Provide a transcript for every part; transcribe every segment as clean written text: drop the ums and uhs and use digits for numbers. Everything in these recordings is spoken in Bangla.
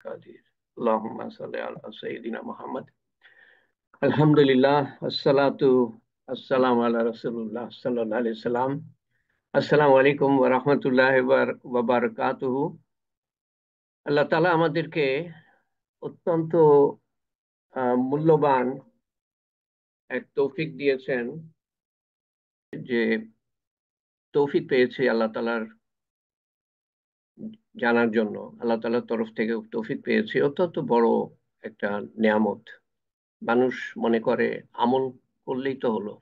কাদির আল্লাহুম্মা সাল্লি আলা সাইয়্যিদিনা মুহাম্মদ। আলহামদুলিল্লাহ, আসসালাতু আসসালামু আলা রাসূলিল্লাহ সাল্লাল্লাহু আলাইহি সাল্লাম। আসসালামু আলাইকুম ওয়া রাহমাতুল্লাহি ওয়া বারাকাতুহু। আল্লাহ তাআলা আমাদেরকে অত্যন্ত মূল্যবান এক তৌফিক দিয়েছেন, যে তৌফিক পেয়েছি আল্লাহ তাআলার জানার জন্য। আল্লাহ তাআলার তরফ থেকে তৌফিক পেয়েছি, অত্যন্ত বড় একটা নেয়ামত। মানুষ মনে করে আমল করলেই তো হলো,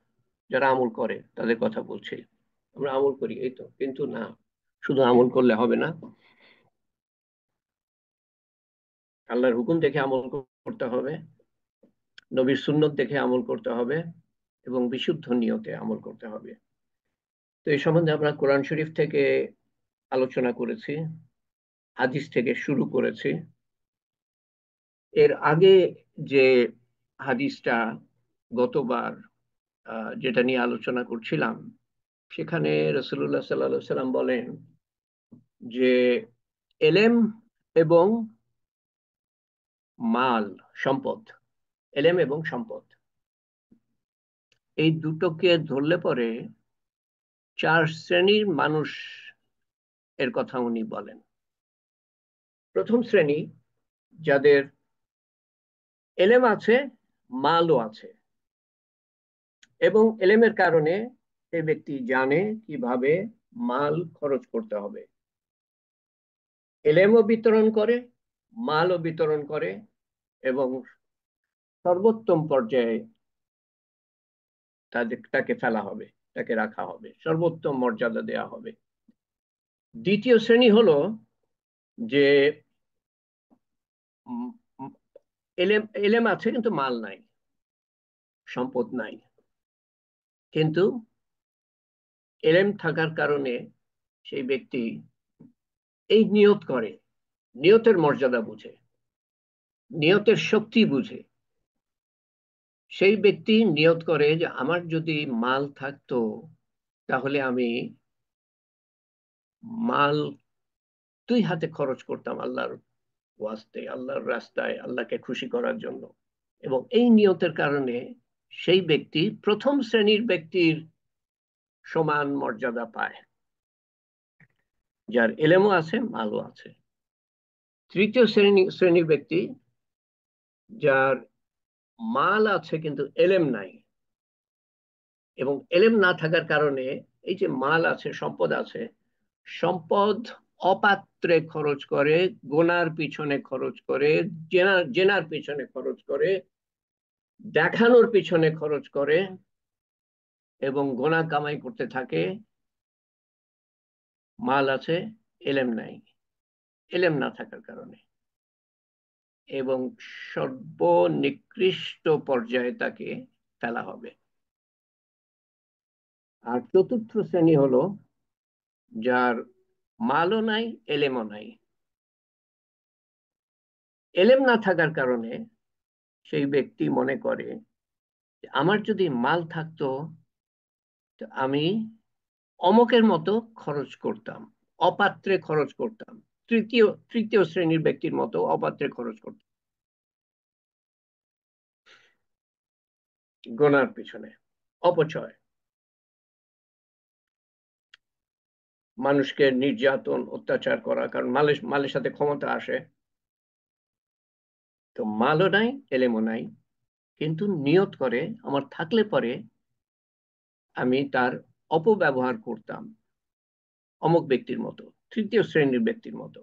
যারা আমল করে তাদের কথা বলছি। আমরা আমল করি এই তো, কিন্তু না, শুধু আমল করলে হবে না। আল্লাহর হুকুম দেখে আমল করতে হবে, নবীর সুন্নত দেখে আমল করতে হবে, এবং বিশুদ্ধ নিয়তে আমল করতে হবে। তো এই সম্বন্ধে আমরা কোরআন শরীফ থেকে আলোচনা করেছি, হাদিস থেকে শুরু করেছি। এর আগে যে হাদিসটা গতবার যেটা নিয়ে আলোচনা করছিলাম, সেখানে রাসূলুল্লাহ সাল্লাল্লাহু আলাইহি সাল্লাম বলেন যে এলেম এবং মাল, সম্পদ, এলেম এবং সম্পদ, এই দুটোকে ধরলে পরে চার শ্রেণীর মানুষ এর কথা উনি বলেন। প্রথম শ্রেণী, যাদের এলেম আছে, মালও আছে, এবং এলেমের কারণে সেই ব্যক্তি জানে কিভাবে মাল খরচ করতে হবে, এলেমও বিতরণ করে, মালও বিতরণ করে, এবং সর্বোত্তম পর্যায়ে তাকে ফেলা হবে, তাকে রাখা হবে, সর্বোত্তম মর্যাদা দেওয়া হবে। দ্বিতীয় শ্রেণী হলো যে উম, উম, এলেম এলেম আছে কিন্তু মাল নাই, সম্পদ নাই, কিন্তু এলেম থাকার কারণে সেই ব্যক্তি এই নিয়ত করে, নিয়তের মর্যাদা বুঝে, নিয়তের শক্তি বুঝে। সেই ব্যক্তি নিয়ত করে যে আমার যদি মাল থাকতো, তাহলে আমি মাল দুই হাতে খরচ করতাম আল্লাহর ওয়াস্তে, আল্লাহর রাস্তায়, আল্লাহকে খুশি করার জন্য। এবং এই নিয়তের কারণে সেই ব্যক্তি প্রথম শ্রেণীর ব্যক্তির সমান মর্যাদা পায়, যার এলেমও আছে, মালও আছে। তৃতীয় শ্রেণীর ব্যক্তি, যার মাল আছে কিন্তু এলেম নাই, এবং এলেম না থাকার কারণে এই যে মাল আছে, সম্পদ আছে, সম্পদ অপাত্রে খরচ করে, গোনার পিছনে খরচ করে, জেনার পিছনে খরচ করে, দেখানোর পিছনে খরচ করে, এবং গোনা কামাই করতে থাকে। মাল আছে, এলেম নাই, এলেম না থাকার কারণে, এবং সর্বনিকৃষ্ট পর্যায়ে তাকে ফেলা হবে। আর চতুর্থ শ্রেণী হলো যার মালও নাই, এলেমও নাই। এলেম না থাকার কারণে সেই ব্যক্তি মনে করে আমার যদি মাল থাকতো, তো আমি অমকের মতো খরচ করতাম, অপাত্রে খরচ করতাম, তৃতীয় শ্রেণীর ব্যক্তির মতো অপাত্রে খরচ করতাম, গোনার পিছনে, অপচয়, মানুষকে নির্যাতন অত্যাচার করা, কারণ মালের সাথে ক্ষমতা আসে। তো মালও নাই, এলেমও নাই, কিন্তু নিয়ত করে আমার থাকলে পরে আমি তার অপব্যবহার করতাম অমুক ব্যক্তির মতো, তৃতীয় শ্রেণীর ব্যক্তির মতো।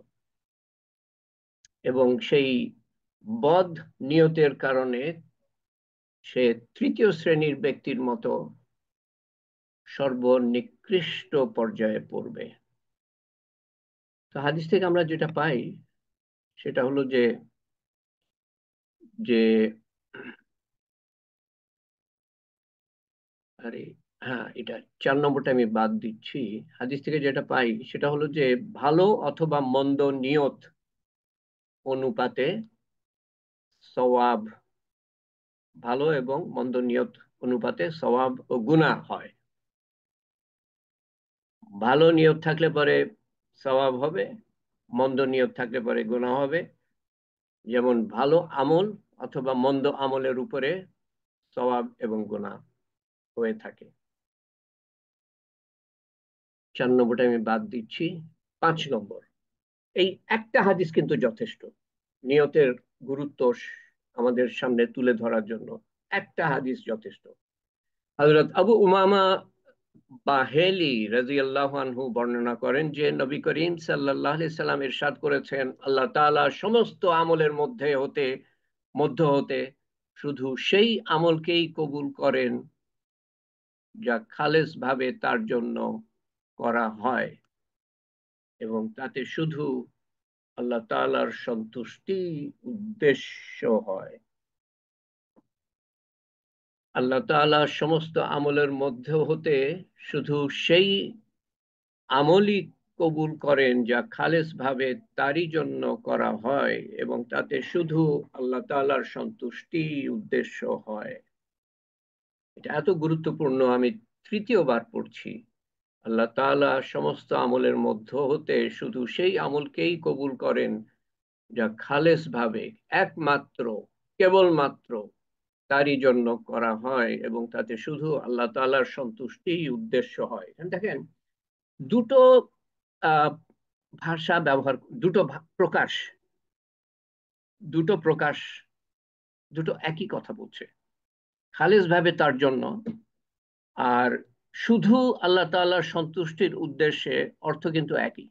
এবং সেই বদ নিয়তের কারণে সে তৃতীয় শ্রেণীর ব্যক্তির মতো সর্বনিকৃষ্ট পর্যায়ে পড়বে। তো হাদিস থেকে আমরা যেটা পাই সেটা হলো যে যে আরে হ্যাঁ, এটা 4 নম্বরটা আমি বাদ দিচ্ছি। হাদিস থেকে যেটা পাই সেটা হলো যে ভালো অথবা মন্দ নিয়ত অনুপাতে সওয়াব, ভালো এবং মন্দ নিয়ত অনুপাতে সওয়াব ও গুনাহ হয়। ভালো নিয়ত থাকলে পরে সওয়াব হবে, মন্দ নিয়ত থাকলে পরে গুনাহ হবে। যেমন ভালো আমল অথবা মন্দ আমলের উপরে সওয়াব এবং গুনাহ হয়ে থাকে। 4 নম্বরটা আমি বাদ দিচ্ছি। 5 নম্বর, এই একটা হাদিস কিন্তু যথেষ্ট নিয়তের গুরুত্ব আমাদের সামনে তুলে ধরার জন্য। একটা হাদিস যথেষ্ট। হযরত আবু উমামা বাহেলি রাদিয়াল্লাহু আনহু বর্ণনা করেন যে নবী করিম সাল্লাল্লাহু আলাইহি সাল্লাম ইরশাদ করেছেন, আল্লাহ তাআলা সমস্ত আমলের মধ্য হতে শুধু সেই আমলকেই কবুল করেন যা খালেস ভাবে তার জন্য করা হয় এবং তাতে শুধু আল্লাহ তাআলার সন্তুষ্টি উদ্দেশ্য হয়। আল্লাহ তাআলা সমস্ত আমলের মধ্যে হতে শুধু সেই আমলই কবুল করেন যা খালেস ভাবে তারই জন্য করা হয় এবং তাতে শুধু আল্লাহ তাআলার সন্তুষ্টি উদ্দেশ্য হয়। এটা এত গুরুত্বপূর্ণ, আমি তৃতীয়বার পড়ছি। আল্লাহ তাআলা সমস্ত আমলের মধ্য হতে শুধু সেই আমলকেই কবুল করেন যা খালেস ভাবে একমাত্র কেবলমাত্র তারই জন্য করা হয় এবং তাতে শুধু আল্লাহ তাআলার সন্তুষ্টিই উদ্দেশ্য হয়। দেখেন, দুটো আহ, ভাষা ব্যবহার, প্রকাশ, দুটো প্রকাশ, দুটো একই কথা বলছে। খালেস ভাবে তার জন্য আর শুধু আল্লাহ তাআলার সন্তুষ্টির উদ্দেশ্যে, অর্থ কিন্তু একই।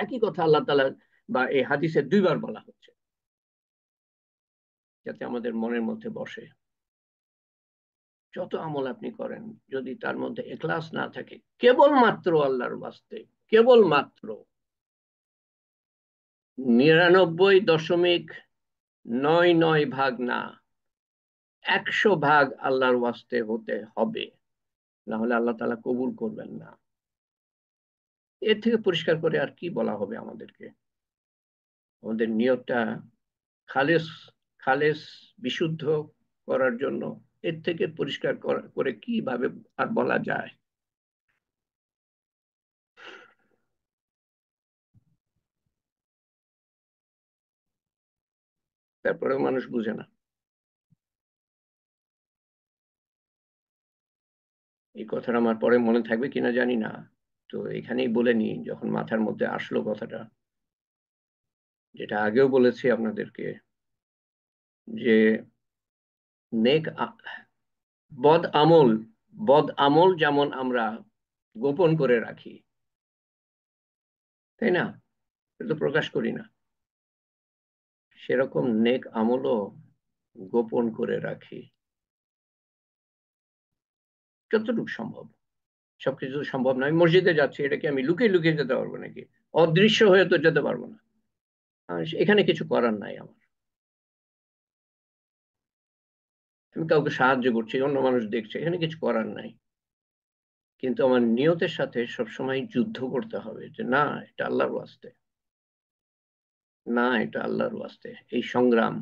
একই কথা আল্লাহ তাআলা বা এই হাদিসে দুইবার বলা হচ্ছে, যাতে আমাদের মনের মধ্যে বসে। যত আমল আপনি করেন, যদি তার মধ্যে ইখলাস না থাকে, কেবলমাত্র আল্লাহর ওয়াস্তে, কেবলমাত্র 99.99 ভাগ না, 100 ভাগ আল্লাহর ওয়াস্তে হতে হবে, না হলে আল্লাহ তাআলা কবুল করবেন না। এর থেকে পরিষ্কার করে আর কি বলা হবে আমাদেরকে? আমাদের নিয়তটা খালেস, খালেস বিশুদ্ধ করার জন্য এর থেকে পরিষ্কার করে কিভাবে আর বলা যায়? তারপরেও মানুষ বুঝে না। এই কথাটা আমার পরে মনে থাকবে কিনা জানি না, তো এখানেই বলে নি, যখন মাথার মধ্যে আসলো কথাটা, যেটা আগেও বলেছি আপনাদেরকে, যে নেক বদ আমল, বদ আমল যেমন আমরা গোপন করে রাখি, তাই না? এটা প্রকাশ করি না, সেরকম নেক আমলও গোপন করে রাখি যতটুকু সম্ভব। সবকিছু সম্ভব নয়। মসজিদে যাচ্ছি, এটাকে আমি লুকিয়ে লুকিয়ে যেতে পারবো নাকি? অদৃশ্য হয়ে তো যেতে পারবো না। এখানে কিছু করার নাই আমার। আমি কাউকে সাহায্য করছি, অন্য মানুষ দেখছে, এখানে কিছু করার নাই। কিন্তু আমার নিয়তের সাথে সবসময় যুদ্ধ করতে হবে যে না, এটা আল্লাহর ওয়াস্তে, না এটা আল্লাহর ওয়াস্তে। এই সংগ্রাম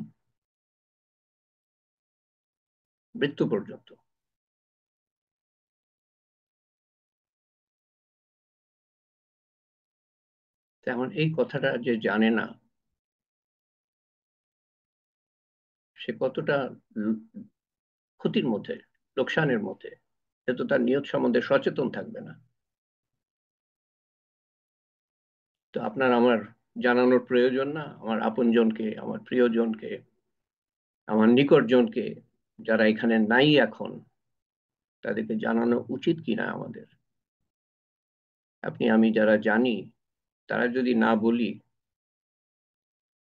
মৃত্যু পর্যন্ত। তেমন এই কথাটা যে জানে না, সে কতটা ক্ষতির মধ্যে, লোকসানের মধ্যে, সে তো তার নিয়ত সম্বন্ধে সচেতন থাকবে না। তো আপনার আমার জানানোর প্রয়োজন না, আমার আপনজনকে, আমার প্রিয়জনকে, আমার নিকটজনকে, যারা এখানে নাই এখন, তাদেরকে জানানো উচিত কিনা আমাদের? আপনি আমি যারা জানি, তারা যদি না বলি,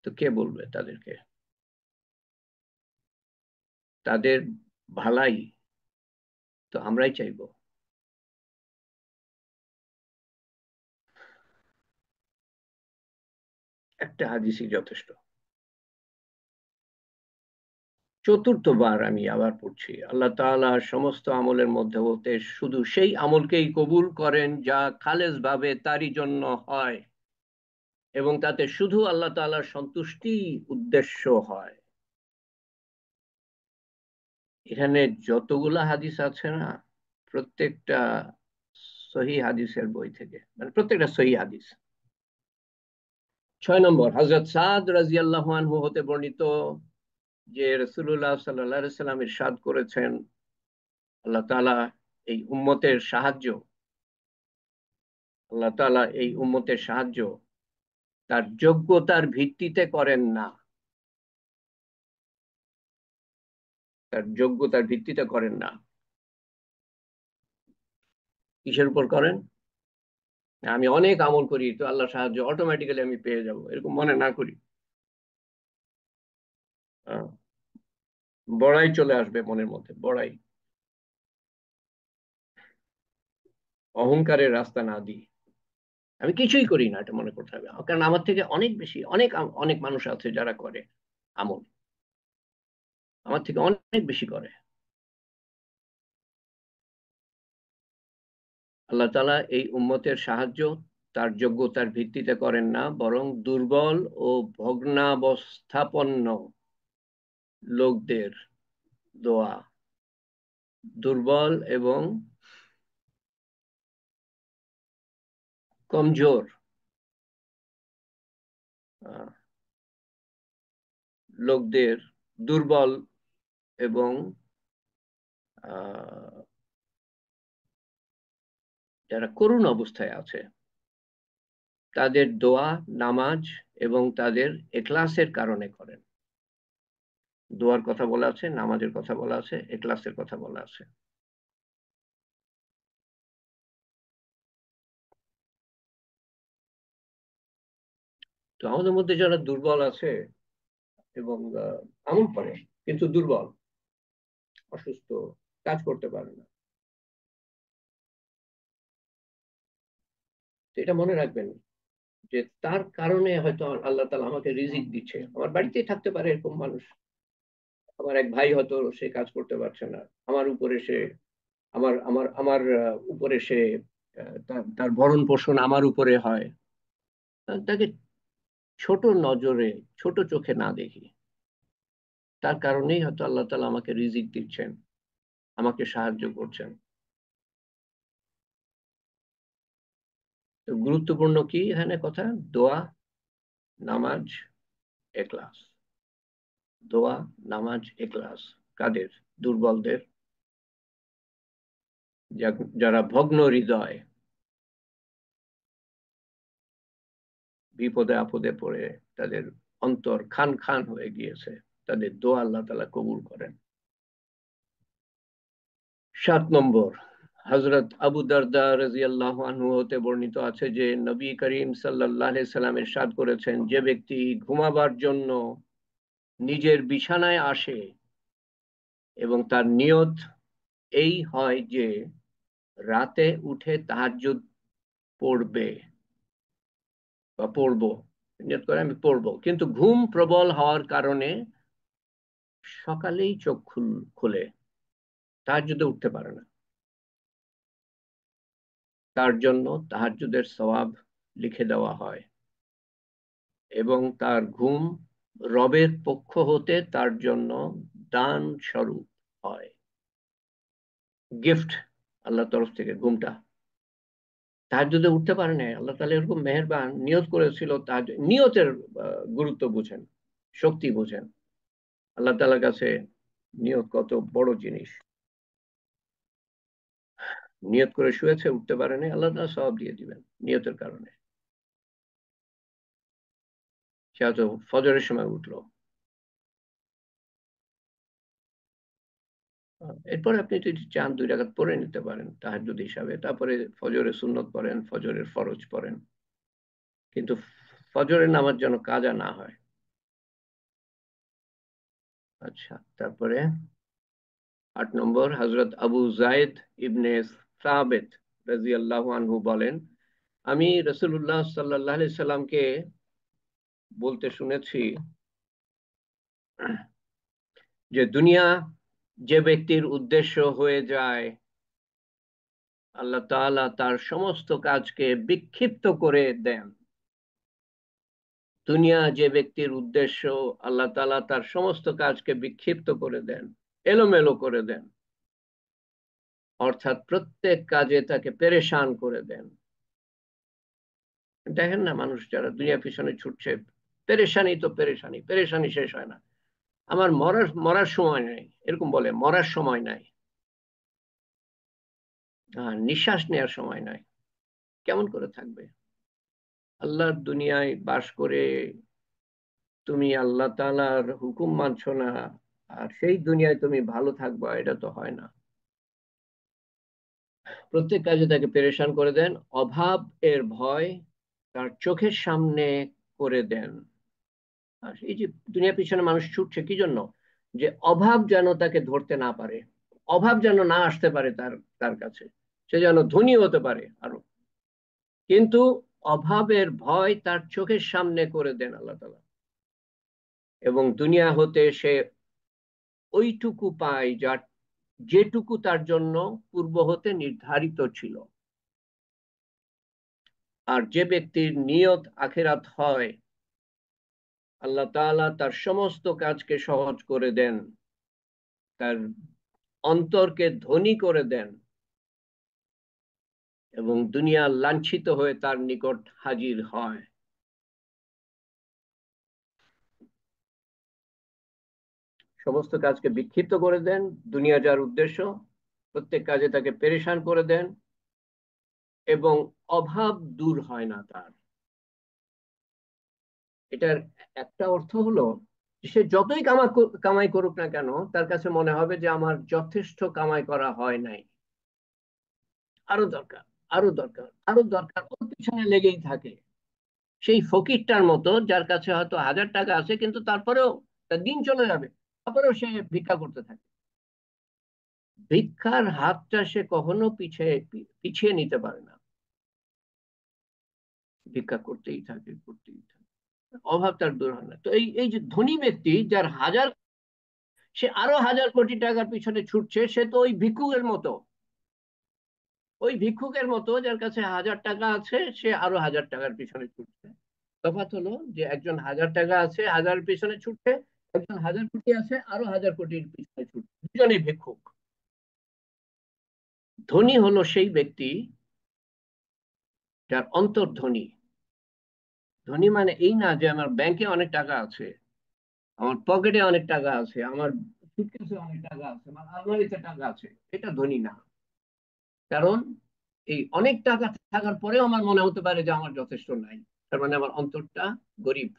তো কে বলবে তাদেরকে? তাদের ভালাই তো আমরাই চাইবো। একটা হাদিসই যথেষ্ট। চতুর্থবার আমি আবার পড়ছি, আল্লাহ তাআলা সমস্ত আমলের মধ্যে বলতে শুধু সেই আমলকেই কবুল করেন যা খালেস ভাবে তারই জন্য হয় এবং তাতে শুধু আল্লাহ তাআলার সন্তুষ্টি উদ্দেশ্য হয়। এখানে যতগুলা হাদিস আছে না, প্রত্যেকটা সহি হাদিসের বই থেকে, মানে প্রত্যেকটা সহি হাদিস। 6 নম্বর, হযরত সাদ রাদিয়াল্লাহু আনহু হতে বর্ণিত যে রাসূলুল্লাহ সাল্লাল্লাহু আলাইহি সাল্লাম ইরশাদ করেছেন, আল্লাহ তাআলা এই উম্মতের সাহায্য আল্লাহ তাআলা এই উম্মতের সাহায্য তার যোগ্যতার ভিত্তিতে করেন না। তার যোগ্যতার ভিত্তিতে করেন না। কিসের উপর করেন? আমি অনেক আমল করি তো আল্লাহ সাহায্য অটোমেটিক্যালি আমি পেয়ে যাব, এরকম মনে না করি। আহ, বড়াই চলে আসবে মনের মধ্যে, বড়াই, অহংকারের রাস্তা না দিই আমি কিছুই করি না, এটা মনে করতে হবে। কারণ আমার থেকে অনেক বেশি, অনেক অনেক মানুষ আছে যারা করে আমল, আমার থেকে অনেক বেশি করে। আল্লাহ তাআলা এই উম্মতের সাহায্য তার যোগ্যতার ভিত্তিতে করেন না, বরং দুর্বল ও ভগ্নাবস্থাপন্ন লোকদের দোয়া, দুর্বল এবং কমজোর আহ, লোকদের, দুর্বল এবং আহ, যারা করুণ অবস্থায় আছে তাদের দোয়া, নামাজ এবং তাদের এখলাসের কারণে করেন। দোয়ার কথা বলা আছে, নামাজের কথা বলা আছে, এখলাসের কথা বলা আছে। তো আমাদের মধ্যে যারা দুর্বল আছে এবং আমল করে কিন্তু দুর্বল, অসুস্থ, কাজ করতে পারে না, তো এটা মনে রাখবেন যে তার কারণে হয়তো আল্লাহ তাআলা আমাকে রিজিক দিচ্ছে। আমার বাড়িতেই থাকতে পারে এরকম মানুষ, আমার এক ভাই হয়তো সে কাজ করতে পারছে না, আমার উপরে সে, আমার উপরে সে, তার ভরণ পোষণ আমার উপরে হয়, তাকে ছোট নজরে, ছোট চোখে না দেখি। তার কারণেই হয়তো আল্লাহ তাআলা আমাকে রিজিক দিচ্ছেন, আমাকে সাহায্য করছেন। তো গুরুত্বপূর্ণ কি এখানে কথা? দোয়া, নামাজ, এখলাস। দোয়া, নামাজ, এখলাস। কাদের? দুর্বলদের, যারা ভগ্ন হৃদয়, বিপদে আপদে পড়ে তাদের অন্তর খান খান হয়ে গিয়েছে, তাদের দোয়া আল্লাহ তাআলা কবুল করেন। 7 নম্বর, হযরত আবু দারদা রাদিয়াল্লাহু আনহু হতে বর্ণিত আছে যে নবী করিম সাল্লাল্লাহু আলাইহি সাল্লাম ইরশাদ করেছেন, যে ব্যক্তি ঘুমাবার জন্য নিজের বিছানায় আসে এবং তার নিয়ত এই হয় যে রাতে উঠে তাহাজ্জুদ পড়বে বা পড়বো, নিয়ত করে আমি পড়বো, কিন্তু ঘুম প্রবল হওয়ার কারণে সকালেই চোখ খুলে তাহাজ্জুদে উঠতে পারে না, তার জন্য তাহাজ্জুদের সওয়াব লিখে দেওয়া হয় এবং তার ঘুম রবের পক্ষ হতে তার জন্য দান স্বরূপ হয়, গিফট আল্লাহর তরফ থেকে ঘুমটা। তাহাজ্জুদে উঠতে পারে না, আল্লাহ তাআলা এরকম মেহেরবান, নিয়ত করেছিল। নিয়তের গুরুত্ব বুঝেন, শক্তি বুঝেন, আল্লাহ তাআলার কাছে নিয়ত কত বড় জিনিস। নিয়ত করে শুয়েছে, উঠতে পারেনি, আল্লাহ তাআলা সওয়াব দিয়ে দিবেন নিয়তের কারণে। সে হয়তো ফজরের সময় উঠলো, এরপরে আপনি যদি চান 2 রাকাত পড়ে নিতে পারেন তাহাজ্জুদ হিসাবে, তারপরে ফজরের সুন্নত পড়েন, ফজরের ফরজ পড়েন, কিন্তু ফজরের নামাজ যেন কাজা না হয়। আচ্ছা, তারপরে 8 নম্বর, হযরত আবু যায়েদ ইবনে সাবিত রাদিয়াল্লাহু আনহু বলেন, আমি রাসূলুল্লাহ সাল্লাল্লাহু আলাইহি সাল্লামকে বলতে শুনেছি যে দুনিয়া যে ব্যক্তির উদ্দেশ্য হয়ে যায়, আল্লাহ তাআলা তার সমস্ত কাজকে বিক্ষিপ্ত করে দেন। দুনিয়া যে ব্যক্তির উদ্দেশ্য, আল্লাহ তাআলা তার সমস্ত কাজকে বিক্ষিপ্ত করে দেন, এলোমেলো করে দেন, অর্থাৎ প্রত্যেক কাজে তাকে পেরেশান করে দেন। দেখেন না, মানুষ যারা দুনিয়া পিছনে ছুটছে, পেরেশানি তো পেরেশানি, পেরেশানি শেষ হয় না। আমার মরার মরার সময় নাই, এরকম বলে, মরার সময় নাই, নিঃশ্বাস নেওয়ার সময় নাই। কেমন করে থাকবে? আল্লাহর দুনিয়ায় বাস করে তুমি আল্লাহ তাআলার হুকুম মানছো না, আর সেই দুনিয়ায় তুমি ভালো থাকবা, এটা তো হয় না। প্রত্যেক কাজে তাকে পেরেশান করে দেন, অভাব এর ভয় তার চোখের সামনে করে দেন। আর এই যে দুনিয়ার পিছনে মানুষ ছুটছে কি জন্য? যে অভাব যেন তাকে ধরতে না পারে, অভাব যেন না আসতে পারে তার তার কাছে, সে যেন ধনী হতে পারে আরো। কিন্তু অভাবের ভয় তার চোখের সামনে করে দেন আল্লাহ তাআলা, এবং দুনিয়া হতে সে ওইটুকু পায় যা, যেটুকু তার জন্য পূর্ব হতে নির্ধারিত ছিল। আর যে ব্যক্তির নিয়ত আখিরাত হয়, আল্লাহ তাআলা তার সমস্ত কাজকে সহজ করে দেন, তার অন্তরকে ধনী করে দেন, এবং দুনিয়া লাঞ্ছিত হয়ে তার নিকট হাজির হয়। সমস্ত কাজকে বিক্ষিপ্ত করে দেন, দুনিয়া যার উদ্দেশ্য, প্রত্যেক কাজে তাকে পেরেশান করে দেন, এবং অভাব দূর হয় না তার। এটার একটা অর্থ হলো, সে যতই কামাই করুক না কেন, তার কাছে মনে হবে যে আমার যথেষ্ট কামাই করা হয় নাই, আরো দরকার, আরো দরকার, আরো দরকার, ওর পিছনে লেগেই থাকে। সেই ফকিরটার মতো, যার কাছে হয়তো 1000 টাকা আছে, কিন্তু তারপরেও তার দিন চলে যাবে, তারপরেও সে ভিক্ষা করতে থাকে। ভিক্ষার হাতটা সে কখনো পিছিয়ে পিছিয়ে নিতে পারে না, ভিক্ষা করতেই থাকে, করতেই থাকে, অভাব তার দূর হয় না। তো এই এই যে ধনী ব্যক্তি যার হাজার, সে আরো 1000 কোটি টাকার পিছনে ছুটছে, সে তো ওই ভিক্ষুকের মতো, ওই ভিক্ষুকের মতো যার কাছে 1000 টাকা আছে, সে আরো 1000 টাকার পিছনে ছুটছে। তফাৎ হলো যে একজন 1000 টাকা আছে, হাজারের পিছনে ছুটছে, একজন 1000 কোটি আছে, আরো 1000 কোটির পিছনে ছুটছে, দুজনেই ভিক্ষুক। ধনী হলো সেই ব্যক্তি যার অন্তর ধনী। ধনী মানে এই না যে আমার ব্যাংকে অনেক টাকা আছে, আমার পকেটে অনেক টাকা আছে, আমার সুটকেসে অনেক টাকা আছে, আমার আলমারিতে টাকা আছে, এটা ধনী না। কারণ এই অনেক টাকা থাকার পরেও আমার মনে হতে পারে যে আমার যথেষ্ট নাই, তার মানে আমার অন্তরটা গরিব,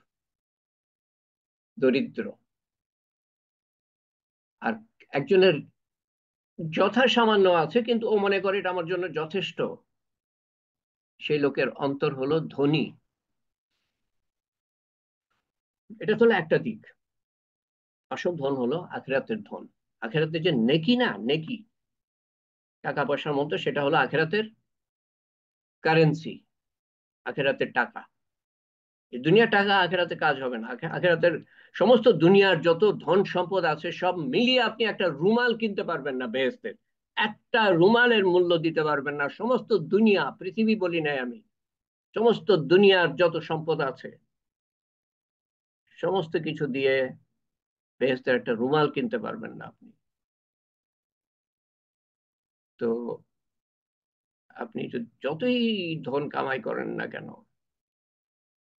দরিদ্র। আর একজনের যথাসামান্য আছে, কিন্তু ও মনে করে এটা আমার জন্য যথেষ্ট, সেই লোকের অন্তর হলো ধনী। এটা হলো একটা দিক। আসল ধন হলো আখিরাতের ধন। আখিরাতের যে নেকি, না নেকি, টাকা পয়সার মতো, সেটা হলো আখিরাতের কারেন্সি, আখিরাতের টাকা। এই দুনিয়ার টাকা আখিরাতে কাজ হবে না। আখিরাতের সমস্ত দুনিয়ার যত ধন সম্পদ আছে সব মিলিয়ে আপনি একটা রুমাল কিনতে পারবেন না বেহেশতের, একটা রুমালের মূল্য দিতে পারবেন না। সমস্ত দুনিয়া, পৃথিবী বলি নাই আমি, সমস্ত দুনিয়ার যত সম্পদ আছে, সমস্ত কিছু দিয়ে বেহেশতের একটা রুমাল কিনতে পারবেন না আপনি। তো আপনি যতই ধন কামাই করেন না কেন,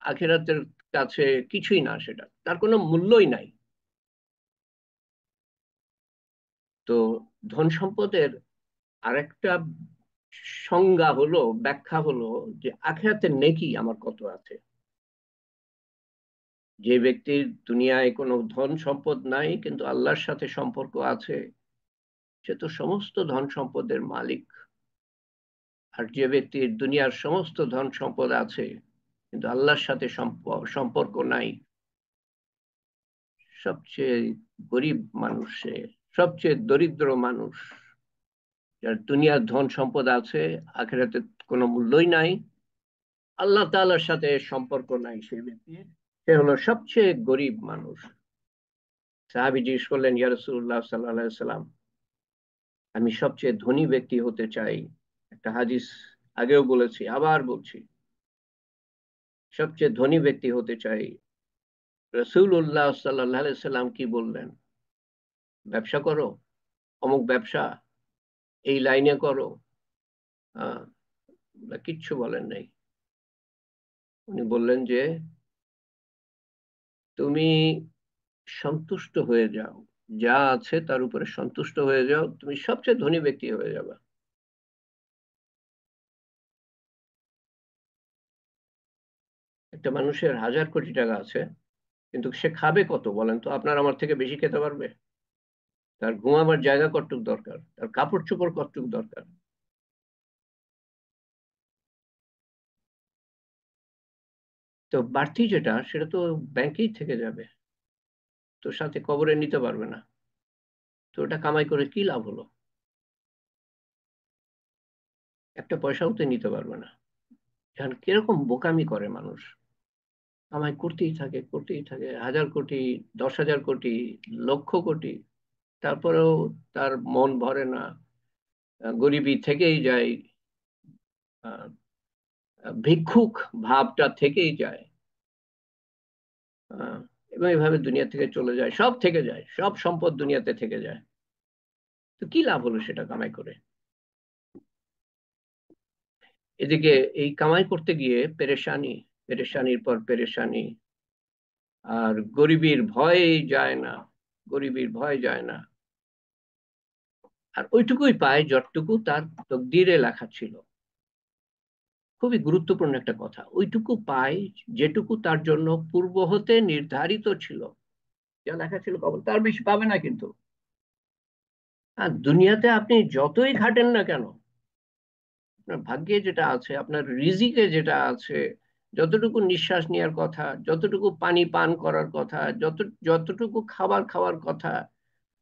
আখিরাতের কাছে কিছুই না, সেটা তার কোনো মূল্যই নাই। তো ধন সম্পদের আরেকটা সংজ্ঞা হলো, ব্যাখ্যা হলো, যে আখিরাতের নেকি আমার কত আছে। যে ব্যক্তির দুনিয়ায় কোনো ধন সম্পদ নাই কিন্তু আল্লাহর সাথে সম্পর্ক আছে, সে তো সমস্ত ধন সম্পদের মালিক। আর যে ব্যক্তির দুনিয়ার সমস্ত ধন সম্পদ আছে কিন্তু আল্লাহর সাথে সম্পর্ক নাই, সবচেয়ে গরিব মানুষ সে, সবচেয়ে দরিদ্র মানুষ। যার দুনিয়ার ধন সম্পদ আছে, আখিরাতে কোনো মূল্যই নাই, আল্লাহ তাআলার সাথে সম্পর্ক নাই সেই ব্যক্তির, সে হলো সবচেয়ে গরিব মানুষ। সাহাবী জিজ্ঞেস করলেন, ইয়া রাসূলুল্লাহ সাল্লাল্লাহু আলাইহি সাল্লাম, আমি সবচেয়ে ধনী ব্যক্তি হতে চাই। একটা হাদিস আগেও বলেছি, আবার বলছি, সবচেয়ে ধনী ব্যক্তি হতে চাই। রাসূলুল্লাহ সাল্লাল্লাহু আলাইহি সাল্লাম কি বললেন? ব্যবসা করো, অমুক ব্যবসা, এই লাইনে করো। কিচ্ছু বলেন নাই। উনি বললেন যে তুমি সন্তুষ্ট হয়ে যাও, যা আছে তার উপরে সন্তুষ্ট হয়ে যাও, তুমি সবচেয়ে ধনী ব্যক্তি হয়ে যাবে। একটা মানুষের 1,000 কোটি টাকা আছে, কিন্তু সে খাবে কত বলেন তো? আপনার আমার থেকে বেশি খেতে পারবে? তার ঘুমাবার জায়গা কতটুক দরকার, তার কাপড় চোপড় কতটুক দরকার। তো বাড়তি যেটা, সেটা তো ব্যাংকেই থেকে যাবে, তো সাথে কবরে নিতে পারবে না। তো ওটা কামাই করে কি লাভ হলো? একটা পয়সাও তো নিতে পারবে না। এখন কিরকম বোকামি করে মানুষ, কামাই করতেই থাকে করতেই থাকে, 1,000 কোটি, 10,000 কোটি, লক্ষ কোটি, তারপরেও তার মন ভরে না, গরিবী থেকেই যায়, আহ, ভিক্ষুক ভাবটা থেকেই যায়, আহ, এবং এইভাবে দুনিয়া থেকে চলে যায়, সব থেকে যায়, সব সম্পদ দুনিয়াতে থেকে যায়। তো কি লাভ হলো সেটা কামাই করে? এদিকে এই কামাই করতে গিয়ে পেরেশানি, পেরেশানির পর পেরেশানি, আর গরিবীর ভয় যায় না, গরিবীর ভয় যায় না। আর ওইটুকুই পায় যতটুকু তার তকদিরে লেখা ছিল। খুবই গুরুত্বপূর্ণ একটা কথা, ওইটুকু পায় যেটুকু তার জন্য পূর্ব হতে নির্ধারিত ছিল। যা লেখা ছিল কবল, তার বেশি পাবে না কিন্তু। আর দুনিয়াতে আপনি যতই খাটেন না কেন, আপনার ভাগ্যে যেটা আছে, আপনার রিজিকে যেটা আছে, যতটুকু নিঃশ্বাস নেওয়ার কথা, যতটুকু পানি পান করার কথা, যতটুকু খাবার খাওয়ার কথা,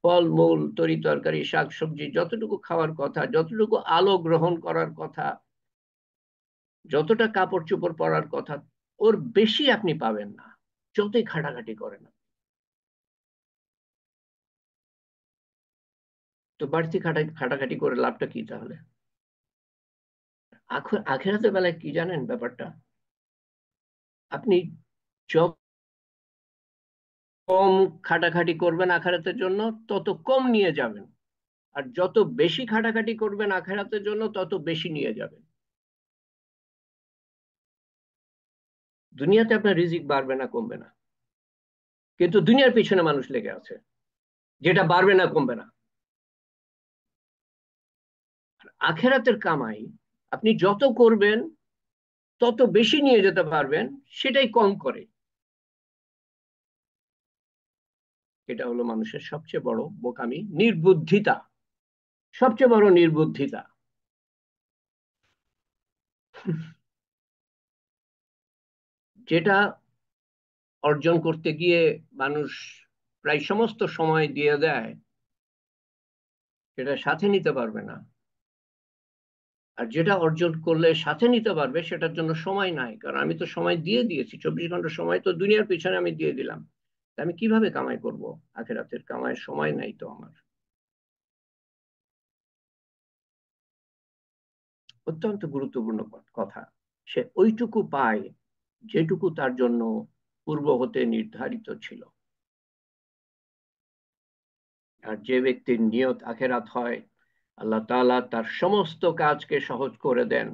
ফল মূল তরি তরকারি শাকসবজি যতটুকু খাওয়ার কথা, যতটুকু আলো গ্রহণ করার কথা, যতটা কাপড় চোপড় পরার কথা, ওর বেশি আপনি পাবেন না যতই খাটাখাটি করেন। তো বাড়তি খাটাখাটি করে লাভটা কি তাহলে? আখেরাতের বেলায় কি জানেন ব্যাপারটা? আপনি যত কম খাটাখাটি করবেন আখেরাতের জন্য, তত কম নিয়ে যাবেন। আর যত বেশি খাটাখাটি করবেন আখেরাতের জন্য, তত বেশি নিয়ে যাবেন। দুনিয়াতে আপনার রিজিক বাড়বে না, কমবে না, কিন্তু দুনিয়ার পিছনে মানুষ লেগে আছে, যেটা বাড়বে না, কমবে না। আখেরাতের কামাই আপনি যত করবেন তত বেশি নিয়ে যেতে পারবেন, সেটাই কম করে। এটা হলো মানুষের সবচেয়ে বড় বোকামি, নির্বুদ্ধিতা, সবচেয়ে বড় নির্বুদ্ধিতা। যেটা অর্জন করতে গিয়ে মানুষ প্রায় সমস্ত সময় দিয়ে দেয়, সেটা সাথে নিতে পারবে না। আর যেটা অর্জন করলে সাথে নিতে পারবে, সেটার জন্য সময় নাই, কারণ আমি তো সময় দিয়ে দিয়েছি, 24 ঘন্টা সময় তো দুনিয়ার পিছনে আমি দিয়ে দিলাম। আমি কিভাবে কামাই করব? আখেরাতের কামাইয়ের সময় নাই তো আমার। অত্যন্ত গুরুত্বপূর্ণ কথা। সে ওইটুকু পায় যেটুকু তার জন্য পূর্ব হতে নির্ধারিত ছিল। আর যে ব্যক্তির নিয়ত আখেরাত হয়, আল্লাহ তাআলা তার সমস্ত কাজকে সহজ করে দেন,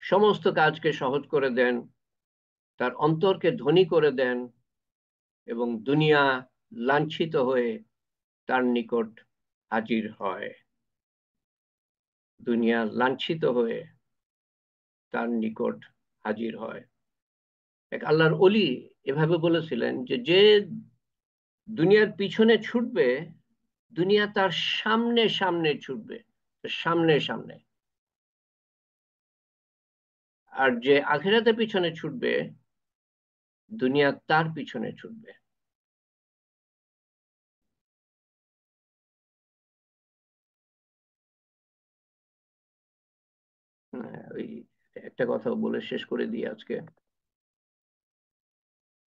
সমস্ত কাজকে সহজ করে দেন, তার অন্তরকে ধনী করে দেন, এবং দুনিয়া লাঞ্ছিত হয়ে তার নিকট হাজির হয়। দুনিয়া লাঞ্ছিত হয়ে তার নিকট হাজির হয়। এক আল্লাহর অলি এভাবে বলেছিলেন যে যে দুনিয়ার পিছনে ছুটবে, দুনিয়া তার সামনে সামনে ছুটবে, সামনে সামনে। আর যে আখেরাতের পিছনে ছুটবে, দুনিয়া তার পিছনে ছুটবে। ওই একটা কথা বলে শেষ করে দিই আজকে,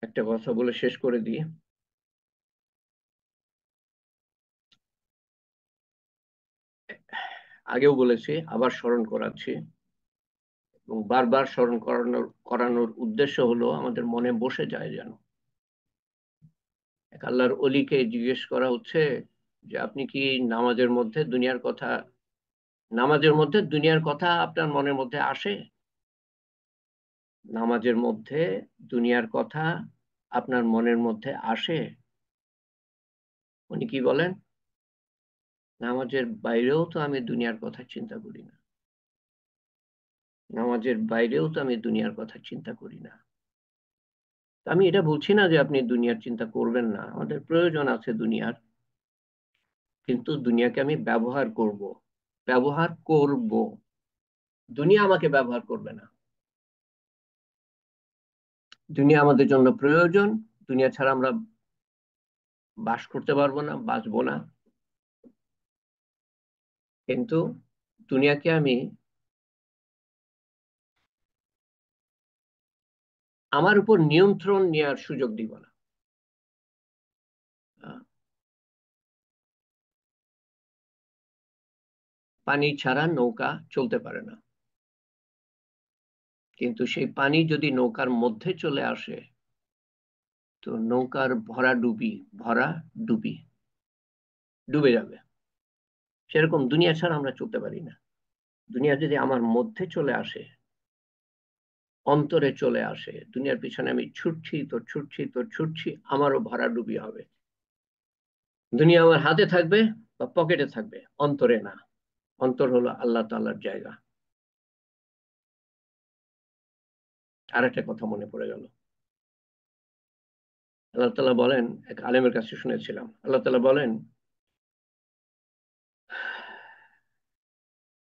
একটা কথা বলে শেষ করে দিই। আগেও বলেছি, আবার স্মরণ করাচ্ছি, এবং বারবার স্মরণ করানোর উদ্দেশ্য হলো আমাদের মনে বসে যায় যেন। এক আল্লাহর অলিকে জিজ্ঞেস করা হচ্ছে যে আপনি কি নামাজের মধ্যে দুনিয়ার কথা, নামাজের মধ্যে দুনিয়ার কথা আপনার মনের মধ্যে আসে? নামাজের মধ্যে দুনিয়ার কথা আপনার মনের মধ্যে আসে? উনি কি বলেন? নামাজের বাইরেও তো আমি দুনিয়ার কথা চিন্তা করি না, নামাজের বাইরেও তো আমি দুনিয়ার কথা চিন্তা করি না। আমি এটা বলছি না যে আপনি দুনিয়ার চিন্তা করবেন না, আমাদের প্রয়োজন আছে দুনিয়ার, কিন্তু দুনিয়াকে আমি ব্যবহার করব, ব্যবহার করব, দুনিয়া আমাকে ব্যবহার করবে না। দুনিয়া আমাদের জন্য প্রয়োজন, দুনিয়া ছাড়া আমরা বাস করতে পারবো না, বাঁচবো না, কিন্তু দুনিয়াকে আমি আমার উপর নিয়ন্ত্রণ নেওয়ার সুযোগ দিব না। আহ, পানি ছাড়া নৌকা চলতে পারে না, কিন্তু সেই পানি যদি নৌকার মধ্যে চলে আসে তো নৌকার ভরা ডুবি ডুবে যাবে। সেরকম দুনিয়া ছাড়া আমরা চলতে পারি না। দুনিয়া যদি আমার মধ্যে চলে আসে, অন্তরে চলে আসে, দুনিয়ার পিছনে আমি ছুটছি তো ছুটছি তো ছুটছি, আমারও ভরা ডুবি হবে। দুনিয়া আমার হাতে থাকবে বা পকেটে থাকবে, অন্তরে না। অন্তর হলো আল্লাহ তাআলার জায়গা। আর একটা কথা মনে পড়ে গেল। আল্লাহ তাআলা বলেন, এক আলেমের কাছে শুনেছিলাম, আল্লাহ তাআলা বলেন,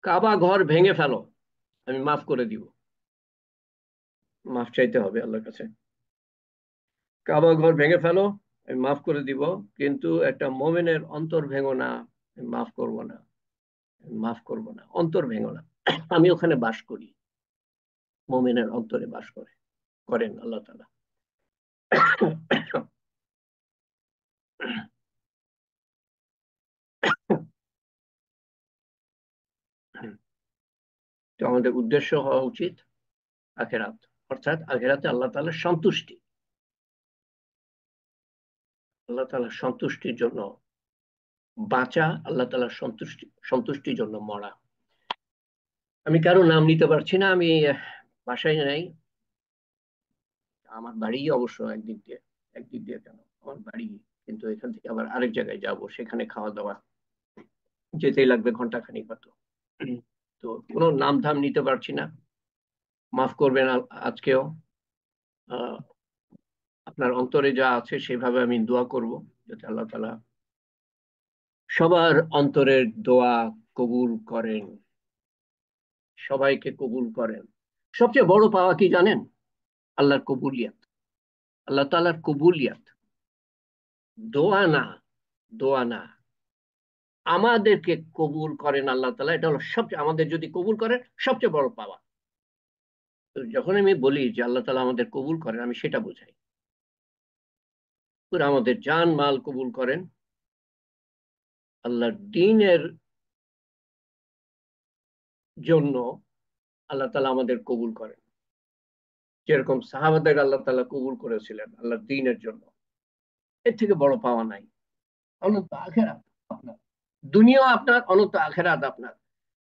কাবা ঘর ভেঙে ফেলো, আমি মাফ করে দিব। মাফ চাইতে হবে আল্লাহর কাছে। কাবা ঘর ভেঙে ফেলো, আমি মাফ করে দিব, কিন্তু একটা মোমেনের অন্তর ভেঙো না, আমি মাফ করব না, আমি মাফ করব না, অন্তর ভেঙো না। আমি ওখানে বাস করি, মোমেনের অন্তরে বাস করেন আল্লাহ তাআলা। তো আমাদের উদ্দেশ্য হওয়া উচিত আখেরাত, অর্থাৎ আখেরাতে আল্লাহ তাআলার সন্তুষ্টি, আল্লাহ তাআলার সন্তুষ্টির জন্য বাঁচা, আল্লাহ তাআলার সন্তুষ্টির জন্য মরা। আমি কারো নাম নিতে পারছি না, আমি বাসায় নাই। আমার বাড়ি অবশ্য একদিক দিয়ে কেন, আমার বাড়ি, কিন্তু এখান থেকে আবার আরেক জায়গায় যাব, সেখানে খাওয়া দাওয়া, যেতেই লাগবে ঘন্টা খানিক মতো। তো কোনো নাম ধাম নিতে পারছি না, মাফ করবেন আজকেও। আহ, আপনার অন্তরে যা আছে সেভাবে আমি দোয়া করব, যাতে আল্লাহ তাআলা সবার অন্তরের দোয়া কবুল করেন, সবাইকে কবুল করেন। সবচেয়ে বড় পাওয়া কি জানেন? আল্লাহর কবুলিয়াত, আল্লাহ তাআলার কবুলিয়াত। দোয়া না, দোয়া না, আমাদেরকে কবুল করেন আল্লাহ তাআলা, এটা হলো সবচেয়ে, আমাদের যদি কবুল করেন সবচেয়ে বড় পাওয়া। তো যখন আমি বলি যে আল্লাহ তাআলা আমাদের কবুল করেন, আমি সেটা বোঝাই, পুরো আমাদের জান মাল কবুল করেন, আল্লাহর দ্বীনের জন্য আল্লাহ তাআলা আমাদের কবুল করেন, যেরকম সাহাবাদের আল্লাহ তাআলা কবুল করেছিলেন আল্লাহর দ্বীনের জন্য। এর থেকে বড় পাওয়া নাই। অনন্ত আখেরাত আপনার, দুনিয়া আপনার, অনন্ত আখেরাত আপনার।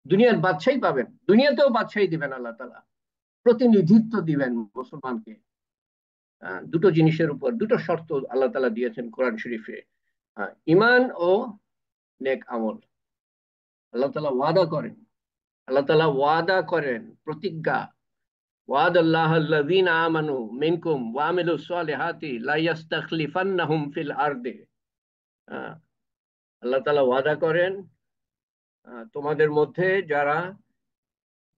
দুনিয়ার বাদশাহী পাবেন, দুনিয়াতেও বাদশাহী দিবেন আল্লাহ তাআলা, প্রতিনিধিত্ব দিবেন মুসলমানকে। দুটো জিনিসের উপর দুটো শর্ত আল্লাহ তাআলা দিয়েছেন কোরআন শরীফে, ঈমান ও নেক আমল। আল্লাহ তাআলা ওয়াদা করেন, আল্লাহ তাআলা ওয়াদা করেন, প্রতিজ্ঞা, ওয়াদ আল্লাহ আল্লাযীনা আমানু মিনকুম ওয়া আমিলুস সালিহাতি লা ইস্তাখলিফান্নাহুম ফিল আরদি। আহ, আল্লাহ তাআলা ওয়াদা করেন, তোমাদের মধ্যে যারা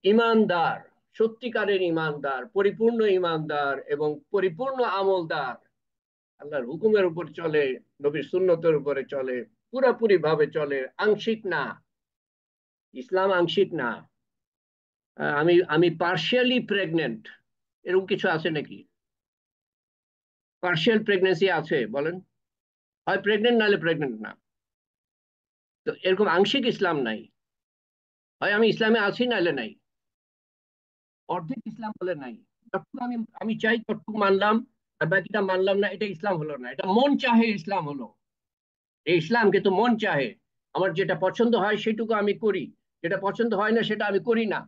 ইমানদার, সত্যিকারের ইমানদার, পরিপূর্ণ ইমানদার এবং পরিপূর্ণ আমলদার, আল্লাহর হুকুমের উপর চলে, নবীর সুন্নতের উপরে চলে, পুরোপুরি ভাবে চলে, আংশিক না। ইসলাম আংশিক না। আমি আমি পার্শিয়ালি প্রেগনেন্ট, এরকম কিছু আছে নাকি? পার্শিয়াল প্রেগনেন্সি আছে বলেন? হয় প্রেগনেন্ট নাহলে প্রেগনেন্ট না। তো এরকম আংশিক ইসলাম নাই, হয় আমি ইসলামে আছি নাহলে নাই। অর্ধেক ইসলাম বলে নাই। যতটুকু আমি আমি চাই ততটুকু মানলাম, আর বাকিটা মানলাম না, এটা ইসলাম হলো না, এটা মন চাহে ইসলাম হলো। এই ইসলাম কিন্তু মন চাহে, আমার যেটা পছন্দ হয় সেটুকু আমি করি, যেটা পছন্দ হয় না সেটা আমি করি না।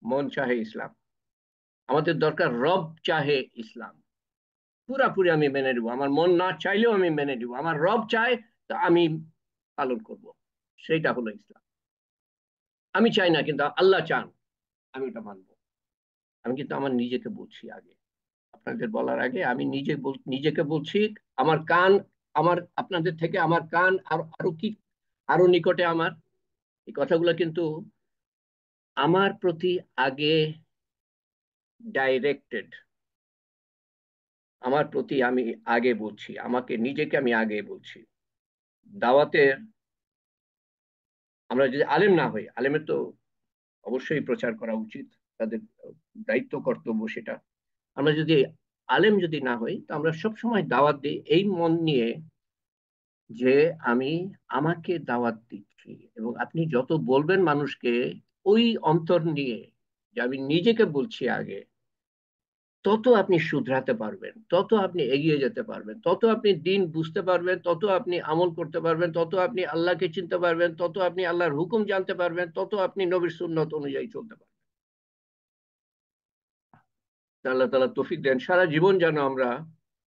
মন চাহে ইসলাম, আমাদের দরকার রব চাহে ইসলাম। পুরাপুরি আমি মেনে নিব, আমার মন না চাইলেও আমি মেনে নিব, আমার রব চায় তা আমি পালন করব, সেইটা হলো ইসলাম। আমি চাই না কিন্তু আল্লাহ চান, আমি ওটা মানবো। আমি কিন্তু আমার নিজেকে বলছি আগে, আপনাদের বলার আগে আমি নিজেকে বলছি। আমার কান, আমার আপনাদের থেকে আমার কান আর আরো কি আরো নিকটে আমার এই কথাগুলো কিন্তু আমার প্রতি আগে ডাইরেক্টেড, আমার প্রতি আমি আগে বলছি, আমাকে নিজেকে আমি আগে বলছি। দাওয়াতের, আমরা যদি আলেম না হই, আলেমের তো অবশ্যই প্রচার করা উচিত, তাদের দায়িত্ব কর্তব্য সেটা। আমরা যদি আলেম যদি না হই, তো আমরা সব সময় দাওয়াত দিই এই মন নিয়ে যে আমি আমাকে দাওয়াত দিচ্ছি, এবং আপনি যত বলবেন মানুষকে ওই অন্তর নিয়ে যে আমি নিজেকে বলছি আগে, তত আপনি শুধরাতে পারবেন, তত আপনি এগিয়ে যেতে পারবেন, তত আপনি দিন বুঝতে পারবেন, তত আপনি আমল করতে পারবেন, তত আপনি আল্লাহকে চিনতে পারবেন, তত আপনি আল্লাহর হুকুম জানতে পারবেন, তত আপনি নবীর সুন্নত অনুযায়ী চলতে পারবেন। আল্লাহ তাআলা তৌফিক দেন সারা জীবন যেন আমরা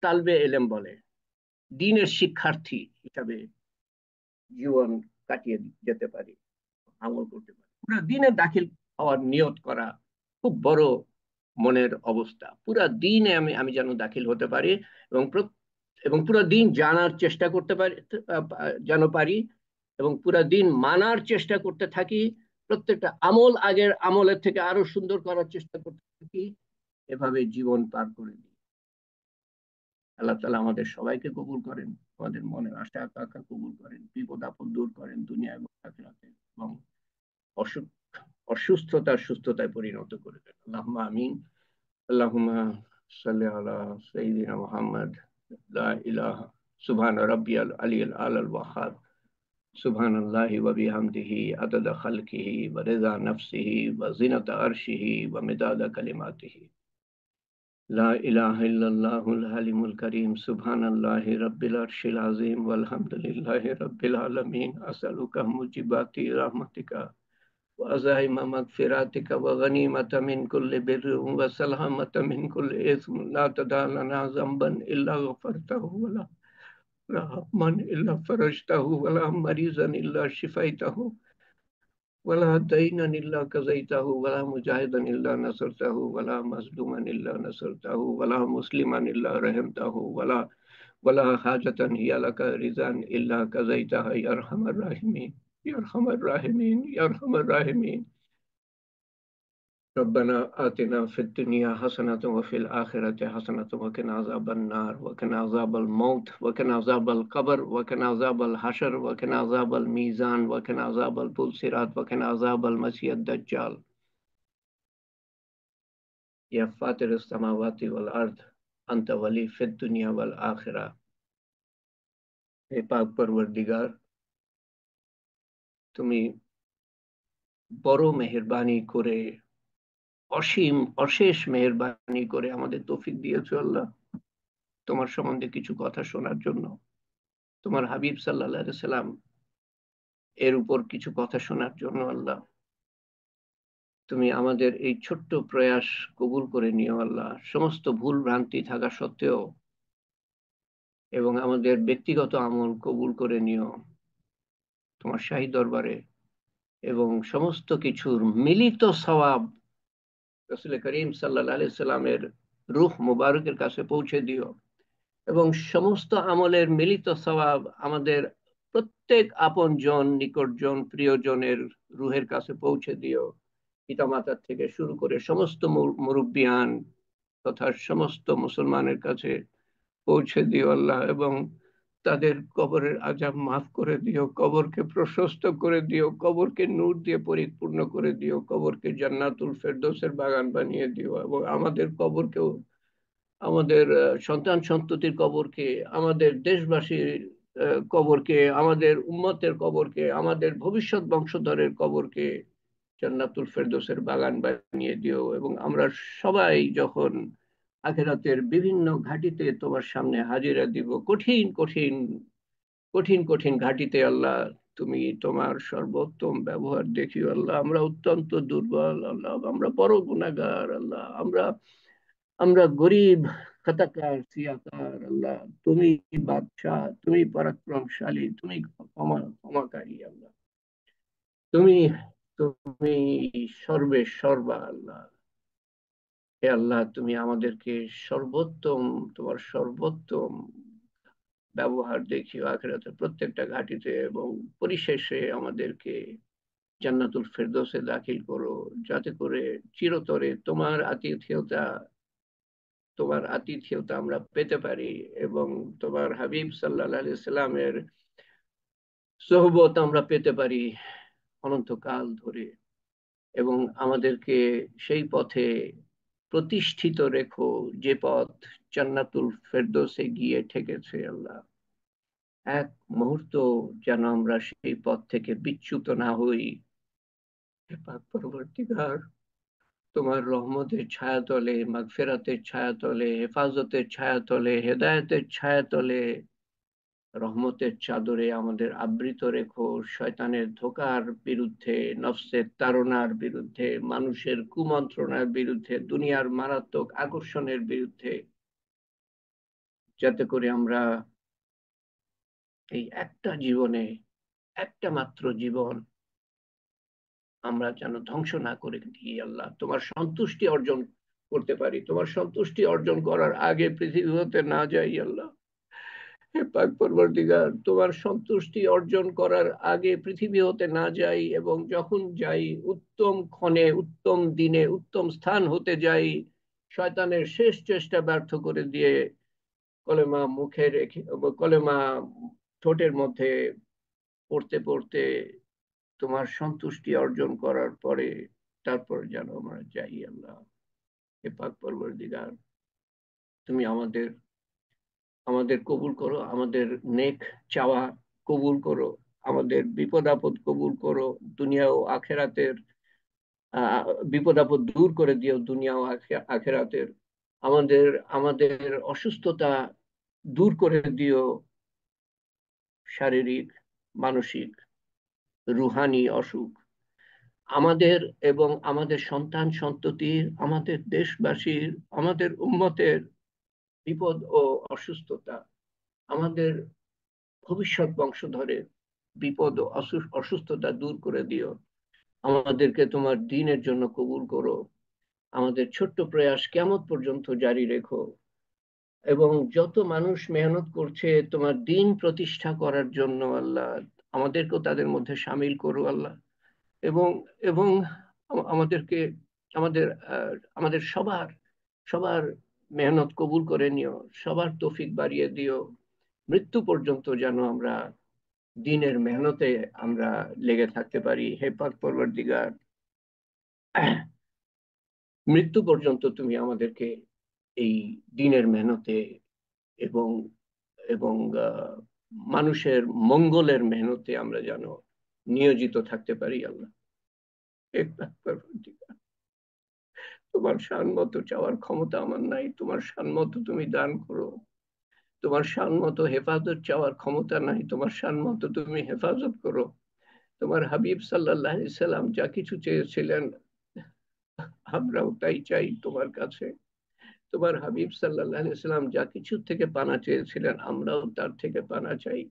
তালবে এলেম বলে দ্বীনের শিক্ষার্থী হিসাবে জীবন কাটিয়ে যেতে পারি, আমল করতে পারি। পুরো দিনে দাখিল হওয়ার নিয়ত করা খুব বড় মনের অবস্থা। পুরা দিনে আমি আমি যেন দাখিল হতে পারি, এবং এবং পুরো দিন জানার চেষ্টা করতে পারি, যেন পারি, এবং পুরো দিন মানার চেষ্টা করতে থাকি, প্রত্যেকটা আমল আগের আমলের থেকে আরো সুন্দর করার চেষ্টা করতে থাকি, এভাবে জীবন পার করে দিই। আল্লাহ তাআলা আমাদের সবাইকে কবুল করেন, আমাদের মনের আশা আকাঙ্ক্ষা কবুল করেন, বিপদ আপদ দূর করেন দুনিয়া এবং আখিরাতে, এবং অসুখ অসুস্থতার সুস্থতায় পরিণত করে দেন। আল্লাহুম্মা আমিন। আল্লাহুম্মা সাল্লি আলা সাইয়্যিদিনা মুহাম্মদ। লা ইলাহা সুবহান রাব্বিয়াল আলিয়্যিল আলাল ওয়াহ্হাব। সুবহানাল্লাহি ওয়া বিহামদিহি আদাদা খালকিহি ওয়া রিদা নাফসিহি ওয়া জিনাতা আরশিহি ওয়া মিদাদা কালিমাতিহি। লা ইলাহা ইল্লাল্লাহুল হালিমুল কারীম। সুবহানাল্লাহি রাব্বিল আরশিল আযীম ওয়াল হামদুলিল্লাহি রাব্বিল আলামিন। আসআলুকা মুজিবাতি রাহমাতিকা وعزائم مغفراتك وغنيمة من كل بر وسلامة من كل إثم. لا تدع لنا ذنبا إلا غفرته، ولا هما إلا فرجته، ولا مريضا إلا شفيته، ولا دينا إلا قضيته، ولا مجاهدا إلا نصرته، ولا مظلوما إلا نصرته، ولا مسلما إلا رحمته، ولا حاجة هي لك رضا إلا قضيتها يا أرحم الراحمين، يا أرحم الراحمين، يا أرحم الراحمين. ربنا آتنا في الدنيا حسنة وفي الآخرة حسنة وقنا عذاب النار، وقنا عذاب الموت، وقنا عذاب القبر، وقنا عذاب الحشر، وقنا عذاب الميزان، وقنا عذاب البلصراط، وقنا عذاب المسيح الدجال. يا فاطر السماوات والأرض أنت ولي في الدنيا والآخرة. হে পাক পরওয়ারদিগার, তুমি বড় মেহেরবানি করে, অসীম অশেষ মেহেরবানি করে আমাদের তৌফিক দিয়েছো আল্লাহ, তোমার সম্বন্ধে কিছু কথা শোনার জন্য, তোমার হাবিব সাল্লাল্লাহু আলাইহি সাল্লাম এর উপর কিছু কথা শোনার জন্য। আল্লাহ, তুমি আমাদের এই ছোট্ট প্রয়াস কবুল করে নিও আল্লাহ, সমস্ত ভুল ভ্রান্তি থাকা সত্ত্বেও, এবং আমাদের ব্যক্তিগত আমল কবুল করে নিও তোমার শাহী দরবারে, এবং সমস্ত কিছুর মিলিত সওয়াব রাসূল করিম সাল্লাল্লাহু আলাইহি সাল্লামের রূহ মুবারকের কাছে পৌঁছে দিও, এবং সমস্ত আমলের মিলিত সওয়াব আমাদের প্রত্যেক আপনজন, নিকটজন, প্রিয়জনের রুহের কাছে পৌঁছে দিও। পিতামাতার থেকে শুরু করে সমস্ত মুরব্বিয়ান তথা সমস্ত মুসলমানের কাছে পৌঁছে দিও আল্লাহ, এবং তাদের কবরের আযাব মাফ করে দিও, কবরকে প্রশস্ত করে দিও, কবরকে নূর দিয়ে পরিপূর্ণ করে দিও, কবরকে জান্নাতুল ফেরদৌসের বাগান বানিয়ে দিও, এবং আমাদের কবরকেও, আমাদের সন্তান সন্ততির কবরকে, আমাদের দেশবাসীর কবরকে, আমাদের উম্মতের কবরকে, আমাদের ভবিষ্যৎ বংশধরের কবরকে জান্নাতুল ফেরদৌসের বাগান বানিয়ে দিও, এবং আমরা সবাই যখন আখিরাতের বিভিন্ন ঘাটিতে তোমার সামনে হাজিরা দিব, কঠিন কঠিন কঠিন কঠিন ঘাটিতে আল্লাহ, তুমি তোমার সর্বোত্তম ব্যবহার দেখিও আল্লাহ। আমরা অত্যন্ত দুর্বল আল্লাহ, আমরা বড় গুনাহগার আল্লাহ, আমরা আমরা গরিব, খাতাকার, সিয়াকার আল্লাহ। তুমি বাদশাহ, তুমি পরাক্রমশালী, তুমি ক্ষমাকারী আল্লাহ। তুমি তুমি সর্বে সর্বা আল্লাহ। হে আল্লাহ, তুমি আমাদেরকে সর্বোত্তম, তোমার সর্বোত্তম ব্যবহার দেখিও আখিরাতের প্রত্যেকটা ঘাটিতে, এবং পরিশেষে আমাদেরকে জান্নাতুল ফেরদৌসে দাখিল করো, যাতে করে চিরতরে তোমার আতিথেয়তা আমরা পেতে পারি, এবং তোমার হাবিব সাল্লাল্লাহু আলাইহি সাল্লামের সোহবত আমরা পেতে পারি অনন্তকাল ধরে, এবং আমাদেরকে সেই পথে প্রতিষ্ঠিত রেখো, যে পথ জান্নাতুল ফেরদৌসে গিয়ে ঠেকেছে আল্লাহ। এক মুহূর্ত যেন আমরা সেই পথ থেকে বিচ্যুত না হই। হে পাক পরবর্তীকার, তোমার রহমতের ছায়াতলে, মাগফিরাতের ছায়াতলে, হেফাজতের ছায়াতলে, হেদায়েতের ছায়াতলে, রহমতের চাদরে আমাদের আবৃত রেখো। শয়তানের ধোকার বিরুদ্ধে, নফসের তাড়নার বিরুদ্ধে, মানুষের কুমন্ত্রণার বিরুদ্ধে, দুনিয়ার মারাত্মক আকর্ষণের বিরুদ্ধে, যাতে করে আমরা এই একটা জীবনে, একটা মাত্র জীবন, আমরা যেন ধ্বংস না করে দিই আল্লাহ, তোমার সন্তুষ্টি অর্জন করতে পারি। তোমার সন্তুষ্টি অর্জন করার আগে পৃথিবী হতে না যাই আল্লাহ। হে পাক পরবর্তীকার, তোমার সন্তুষ্টি অর্জন করার আগে পৃথিবী হতে না যাই, এবং যখন যাই উত্তম ক্ষণে, উত্তম দিনে, উত্তম স্থান হতে যাই, শয়তানের শেষ চেষ্টা ব্যর্থ করে দিয়ে কলেমা মুখে রেখে, কলেমা ঠোঁটের মধ্যে পড়তে পড়তে তোমার সন্তুষ্টি অর্জন করার পরে তারপর যেন আমরা যাই আল্লাহ। হে পাক পরবর্তীকার, তুমি আমাদের আমাদের কবুল করো, আমাদের নেক চাওয়া কবুল করো, আমাদের বিপদ আপদ কবুল করো, দুনিয়া ও আখেরাতের বিপদ আপদ দূর করে দিও, দুনিয়া ও আখেরাতের। আমাদের আমাদের অসুস্থতা দূর করে দিও, শারীরিক, মানসিক, রুহানি অসুখ আমাদের এবং আমাদের সন্তান সন্ততির, আমাদের দেশবাসীর, আমাদের উম্মতের বিপদ ও অসুস্থতা, আমাদের ভবিষ্যৎ বংশধরের বিপদ ও অসুস্থতা দূর করে দিও। আমাদেরকে তোমার দ্বীনের জন্য কবুল করো। আমাদের ছোট্ট প্রয়াস কিয়ামত পর্যন্ত জারি রেখো, এবং যত মানুষ মেহনত করছে তোমার দ্বীন প্রতিষ্ঠা করার জন্য আল্লাহ, আমাদেরকেও তাদের মধ্যে শামিল করো আল্লাহ। এবং এবং আমাদেরকে, আমাদের আমাদের সবার সবার মেহনত কবুল করে নিও, সবার তৌফিক বাড়িয়ে দিও। মৃত্যু পর্যন্ত যেন আমরা দ্বীনের মেহনতে আমরা লেগে থাকতে পারি। হে পাক পরওয়ারদিগার, মৃত্যু পর্যন্ত তুমি আমাদেরকে এই দ্বীনের মেহনতে এবং এবং মানুষের মঙ্গলের মেহনতে আমরা যেন নিয়োজিত থাকতে পারি আল্লাহ। হে পাক পরওয়ারদিগার, তোমার শান মতো চাওয়ার ক্ষমতা আমার নাই, তোমার শান মতো তুমি দান করো। তোমার শান মতো হেফাজত চাওয়ার ক্ষমতা নাই, তোমার শান মতো তুমি হেফাজত করো। তোমার হাবিব সাল্লাল্লাহু আলাইহি সাল্লাম যা কিছু চেয়েছিলেন, আমরাও তাই চাই তোমার কাছে। তোমার হাবিব সাল্লাল্লাহু আলাইহি সাল্লাম যা কিছু থেকে পানা চেয়েছিলেন, আমরাও তার থেকে পানা চাই।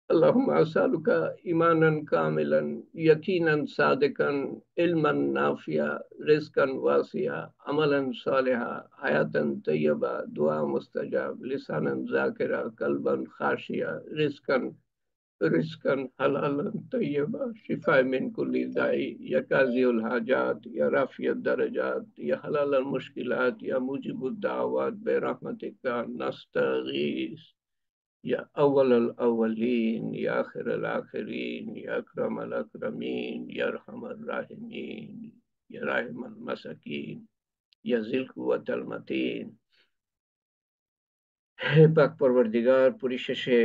اللهم أسألك إيمانا كاملا، يقينا صادقا، علما نافعا، رزقا واسعا، عملا صالحا، حياة طيبة، دعاء مستجاب، لسانا ذاكرا، قلبا خاشعا، رزقا حلالا طيبا، شفاء من كل داء، يا قاضي الحاجات، يا رافع الدرجات، يا حلال المشكلات، يا موجب الدعوات، برحمتك نستغيث، يا أول الأولين، يا آخر الآخرين، يا أكرم الأكرمين، يا أرحم الراحمين، يا راحم المساكين، يا ذي القوة المتين। হে পাক পরবর্তীগার, পরিশেষে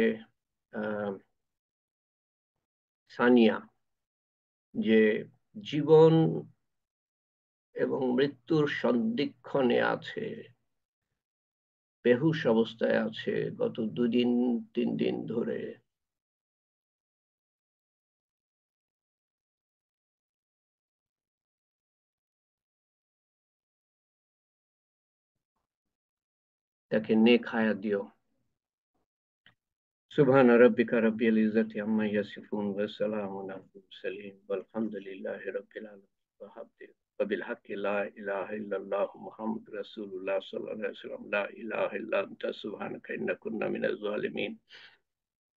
সানিয়া যে জীবন এবং মৃত্যুর সন্ধিক্ষণে আছে, বেহুশ অবস্থায় আছে গত 2 দিন 3 দিন ধরে, তাকে নেক হায়াত দিও। সুবহান রাব্বিকা রাব্বিল ইজ্জাতি আম্মা ইয়াসিফুন ওয়া সালামুন আলাল মুরসালিন ওয়ালহামদুলিল্লাহি রাব্বিল আলামিন ওয়া বিল হাক্কি লা ইলাহা ইল্লাল্লাহ মুহাম্মাদুর রাসূলুল্লাহ সাল্লাল্লাহু আলাইহি ওয়াসাল্লাম লা ইলাহা ইল্লা আনতা সুবহানাকা ইন্না কুন্না মিনাজ জালিমিন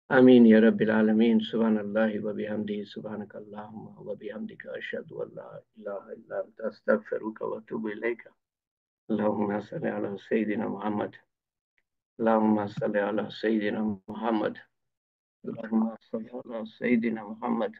আমিন ইয়া রাব্বিল আলামিন সুবহানাল্লাহি ওয়া বিহামদিহি সুবহানাকাল্লাহুম্মা ওয়া বিহামদিকা আশহাদু আল লা ইলাহা ইল্লা আনতা আস্তাগফিরুকা ওয়া আতুবু ইলাইকা আল্লাহুম্মা সাল্লি আলা সাইয়্যিদিনা মুহাম্মদ اللهم صل على سيدنا محمد اللهم صل على سيدنا محمد